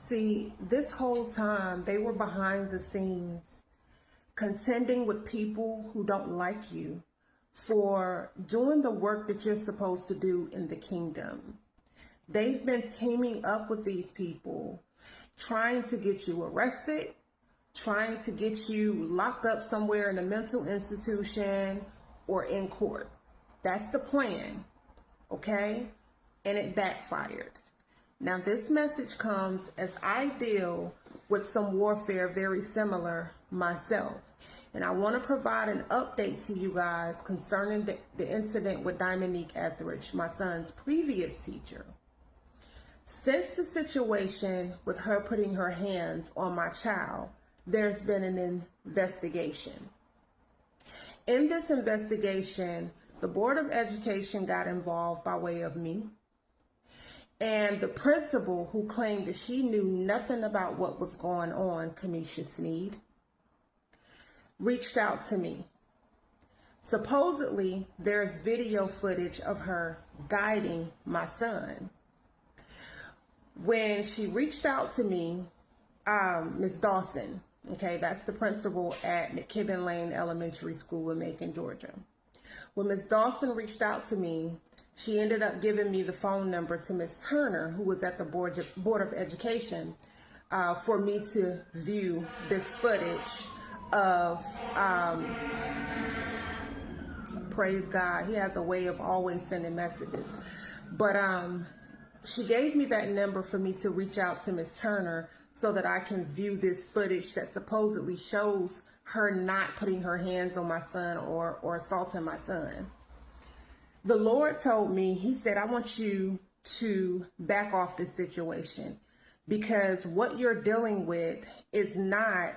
See, this whole time they were behind the scenes contending with people who don't like you for doing the work that you're supposed to do in the kingdom. They've been teaming up with these people, trying to get you arrested, trying to get you locked up somewhere in a mental institution or in court. That's the plan, okay? And it backfired. Now, this message comes as I deal with some warfare very similar myself. And I want to provide an update to you guys concerning the incident with Dominique Etheridge, my son's previous teacher. Since the situation with her putting her hands on my child, there's been an investigation. In this investigation, the Board of Education got involved by way of me. And the principal, who claimed that she knew nothing about what was going on, Kanisha Sneed, reached out to me. Supposedly, there's video footage of her guiding my son. When she reached out to me, Ms. Dawson, okay, that's the principal at McKibben Lane Elementary School in Macon, Georgia. When Ms. Dawson reached out to me, she ended up giving me the phone number to Ms. Turner, who was at the Board of Education, for me to view this footage of, praise God, he has a way of always sending messages. But she gave me that number for me to reach out to Ms. Turner so that I can view this footage that supposedly shows her not putting her hands on my son or assaulting my son. The Lord told me, he said, I want you to back off this situation because what you're dealing with is not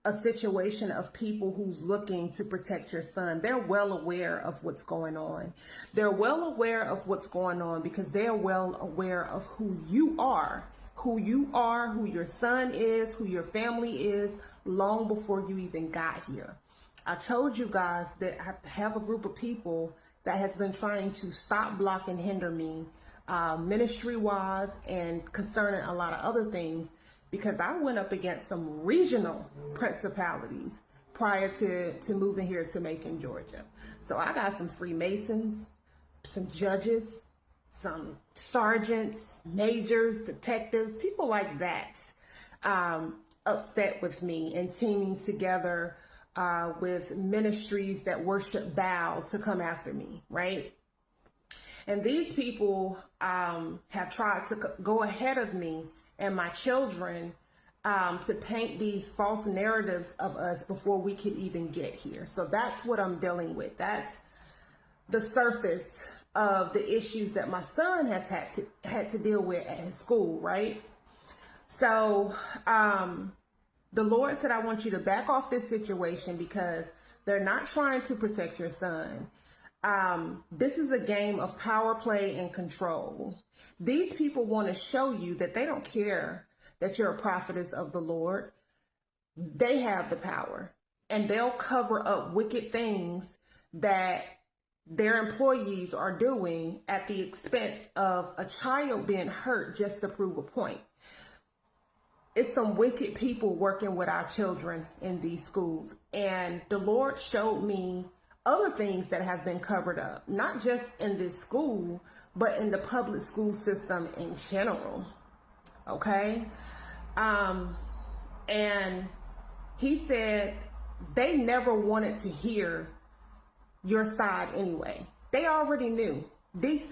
a situation of people who's looking to protect your son. They're well aware of what's going on. They're well aware of what's going on because they're well aware of who you are, who your son is, who your family is, long before you even got here. I told you guys that I have a group of people that has been trying to stop, block, and hinder me ministry-wise and concerning a lot of other things, because I went up against some regional principalities prior to moving here to Macon, Georgia. So I got some Freemasons, some judges, some sergeants, majors, detectives, people like that, upset with me and teaming together with ministries that worship Baal to come after me, right? And these people have tried to go ahead of me and my children to paint these false narratives of us before we could even get here. So that's what I'm dealing with. That's the surface of the issues that my son has had to deal with at his school, right? So the Lord said, I want you to back off this situation because they're not trying to protect your son. This is a game of power play and control. These people want to show you that they don't care that you're a prophetess of the Lord. They have the power, and they'll cover up wicked things that their employees are doing at the expense of a child being hurt just to prove a point. It's some wicked people working with our children in these schools. And the Lord showed me other things that have been covered up, not just in this school, but in the public school system in general. Okay? And he said they never wanted to hear your side anyway. They already knew. These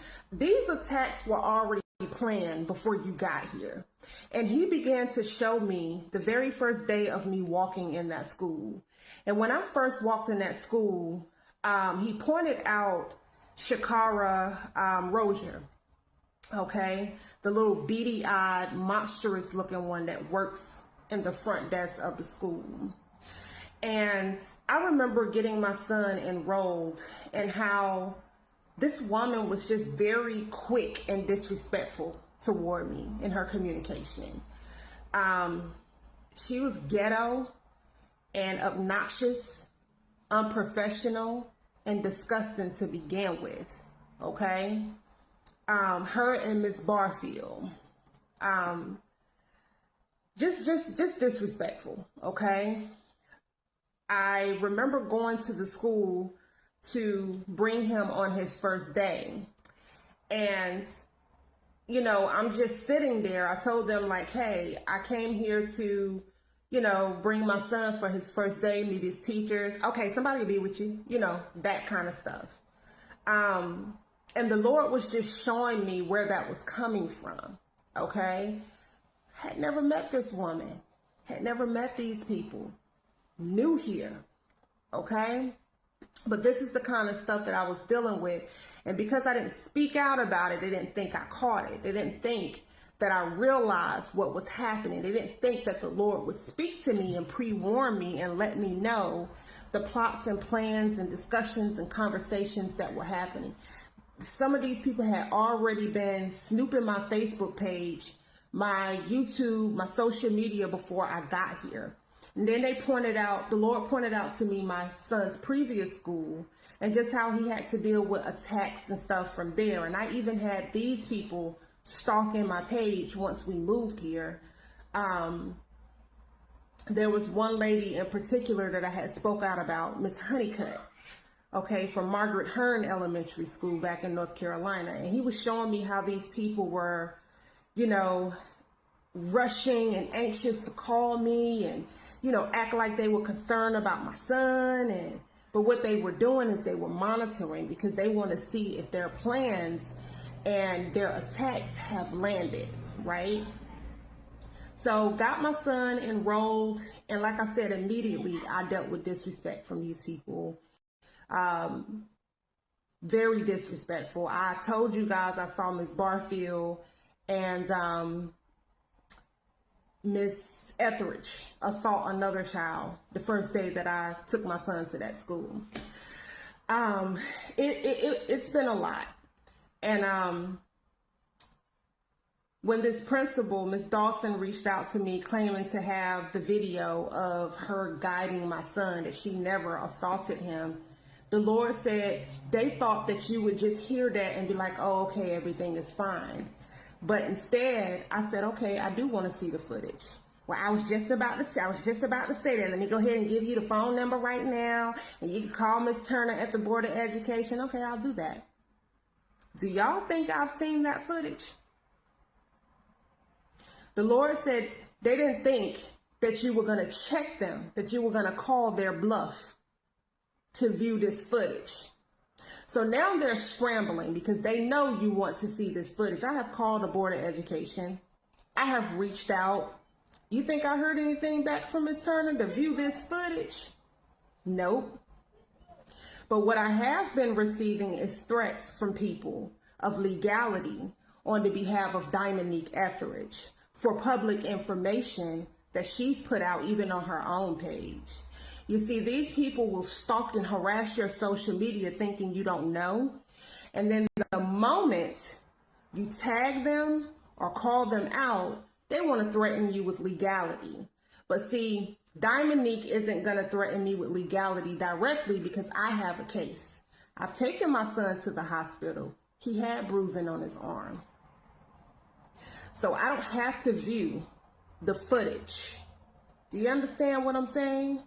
attacks were already planned before you got here. And he began to show me the very first day of me walking in that school. And when I first walked in that school, he pointed out Shakara Rozier, okay? The little beady-eyed, monstrous-looking one that works in the front desk of the school. And I remember getting my son enrolled and how this woman was just very quick and disrespectful toward me in her communication. She was ghetto and obnoxious, unprofessional, and disgusting to begin with, okay? Her and Miss Barfield. just disrespectful, okay? I remember going to the school to bring him on his first day. And, you know, I'm just sitting there. I told them, like, hey, I came here to, you know, bring my son for his first day, meet his teachers. Okay, somebody will be with you, you know, that kind of stuff. And the Lord was just showing me where that was coming from, okay? Had never met this woman, had never met these people, new here, okay? But this is the kind of stuff that I was dealing with. And because I didn't speak out about it, they didn't think I caught it. They didn't think that I realized what was happening. They didn't think that the Lord would speak to me and pre-warn me and let me know the plots and plans and discussions and conversations that were happening. Some of these people had already been snooping my Facebook page, my YouTube, my social media before I got here. And then the Lord pointed out to me my son's previous school and just how he had to deal with attacks and stuff from there. And I even had these people stalking my page once we moved here. There was one lady in particular that I had spoke out about, Miss Honeycutt, okay, from Margaret Hearn Elementary School back in North Carolina. And he was showing me how these people were, you know, rushing and anxious to call me and, you know, act like they were concerned about my son. But what they were doing is they were monitoring because they want to see if their plans and their attacks have landed, right? So got my son enrolled. And like I said, immediately I dealt with disrespect from these people. Very disrespectful. I told you guys I saw Miss Barfield and Miss Etheridge assault another child the first day that I took my son to that school. It's been a lot. And when this principal, Miss Dawson, reached out to me claiming to have the video of her guiding my son, that she never assaulted him, the Lord said they thought that you would just hear that and be like, oh, okay, everything is fine. But instead, I said, okay, I do want to see the footage. Well, I was just about to say that. Let me go ahead and give you the phone number right now, and you can call Miss Turner at the Board of Education. Okay, I'll do that. Do y'all think I've seen that footage? The Lord said they didn't think that you were going to check them, that you were going to call their bluff to view this footage. So now they're scrambling because they know you want to see this footage. I have called the Board of Education. I have reached out. You think I heard anything back from Ms. Turner to view this footage? Nope. But what I have been receiving is threats from people of legality on the behalf of Dominique Etheridge for public information that she's put out even on her own page. You see, these people will stalk and harass your social media thinking you don't know. And then the moment you tag them or call them out, they want to threaten you with legality. But see, Dominique isn't going to threaten me with legality directly because I have a case. I've taken my son to the hospital. He had bruising on his arm. So I don't have to view the footage. Do you understand what I'm saying?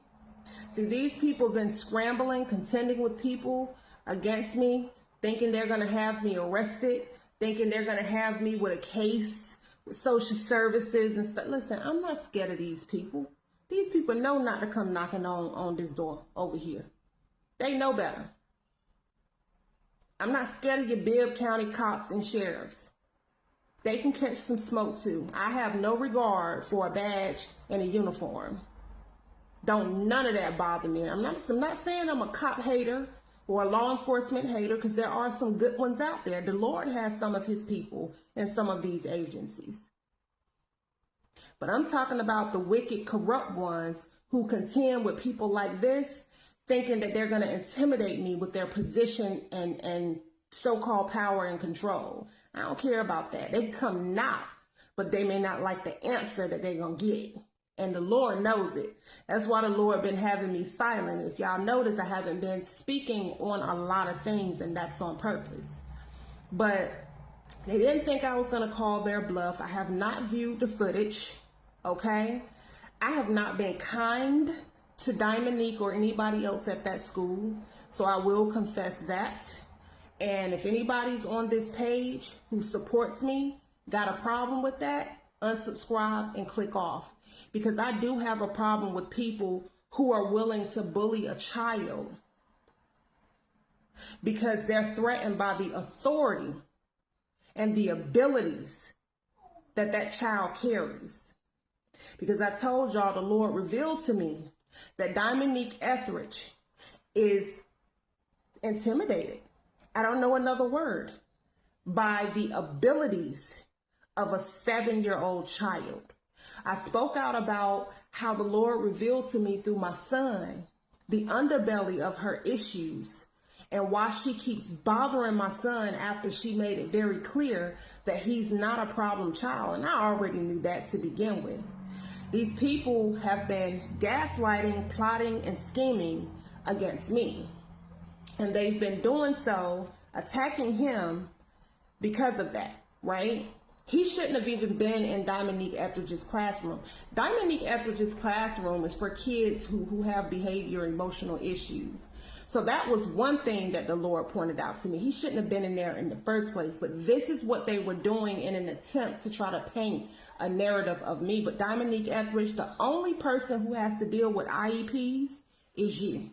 See, these people have been scrambling, contending with people against me, thinking they're going to have me arrested, thinking they're going to have me with a case with social services and stuff. Listen, I'm not scared of these people. These people know not to come knocking on this door over here. They know better. I'm not scared of your Bibb County cops and sheriffs. They can catch some smoke too. I have no regard for a badge and a uniform. Don't none of that bother me. I'm not saying I'm a cop hater or a law enforcement hater, because there are some good ones out there. The Lord has some of his people in some of these agencies. But I'm talking about the wicked, corrupt ones who contend with people like this, thinking that they're going to intimidate me with their position and so-called power and control. I don't care about that. They come knock, but they may not like the answer that they're going to get. And the Lord knows it. That's why the Lord been having me silent. If y'all notice, I haven't been speaking on a lot of things, and that's on purpose. But they didn't think I was going to call their bluff. I have not viewed the footage. okay? I have not been kind to Dominique or anybody else at that school, so I will confess that. And if anybody's on this page who supports me, got a problem with that, unsubscribe and click off. Because I do have a problem with people who are willing to bully a child because they're threatened by the authority and the abilities that that child carries. Because I told y'all, the Lord revealed to me that Dominique Etheridge is intimidated, I don't know another word, by the abilities of a 7-year-old child. I spoke out about how the Lord revealed to me through my son the underbelly of her issues and why she keeps bothering my son after she made it very clear that he's not a problem child. And I already knew that to begin with. These people have been gaslighting, plotting, and scheming against me. And they've been doing so, attacking him because of that, right? He shouldn't have even been in Dominique Etheridge's classroom. Dominique Etheridge's classroom is for kids who have behavior and emotional issues. So that was one thing that the Lord pointed out to me. He shouldn't have been in there in the first place, but this is what they were doing in an attempt to try to paint a narrative of me. But Dominique Etheridge, the only person who has to deal with IEPs is you.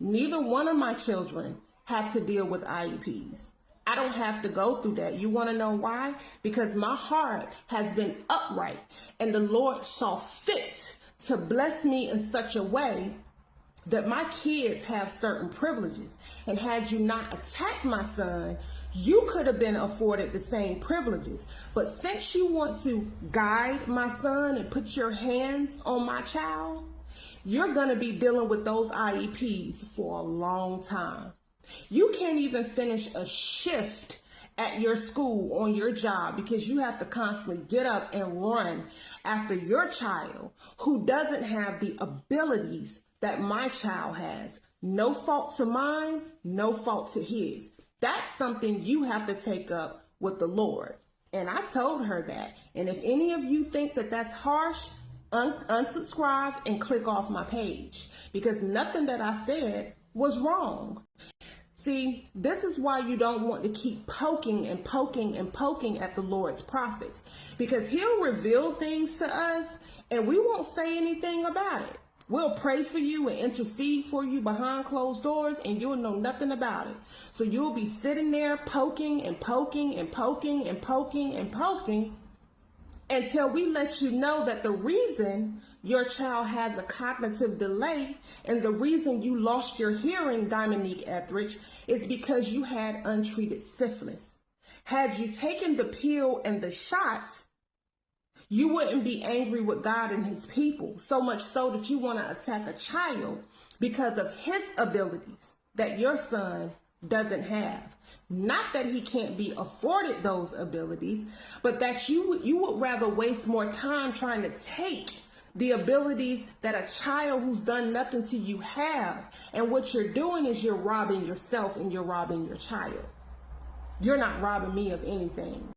Neither one of my children have to deal with IEPs. I don't have to go through that. You want to know why? Because my heart has been upright and the Lord saw fit to bless me in such a way that my kids have certain privileges. And had you not attacked my son, you could have been afforded the same privileges. But since you want to guide my son and put your hands on my child, you're going to be dealing with those IEPs for a long time. You can't even finish a shift at your school on your job because you have to constantly get up and run after your child who doesn't have the abilities that my child has. No fault to mine, no fault to his. That's something you have to take up with the Lord. And I told her that. And if any of you think that that's harsh, unsubscribe and click off my page, because nothing that I said was wrong. See, this is why you don't want to keep poking and poking and poking at the Lord's prophets, because he'll reveal things to us and we won't say anything about it. We'll pray for you and intercede for you behind closed doors and you'll know nothing about it. So you'll be sitting there poking and poking and poking and poking and poking until we let you know that the reason your child has a cognitive delay and the reason you lost your hearing, Dominique Etheridge, is because you had untreated syphilis. Had you taken the pill and the shots, you wouldn't be angry with God and his people, so much so that you want to attack a child because of his abilities that your son doesn't have. Not that he can't be afforded those abilities, but that you would rather waste more time trying to take the abilities that a child who's done nothing to you have. And what you're doing is you're robbing yourself and you're robbing your child. You're not robbing me of anything.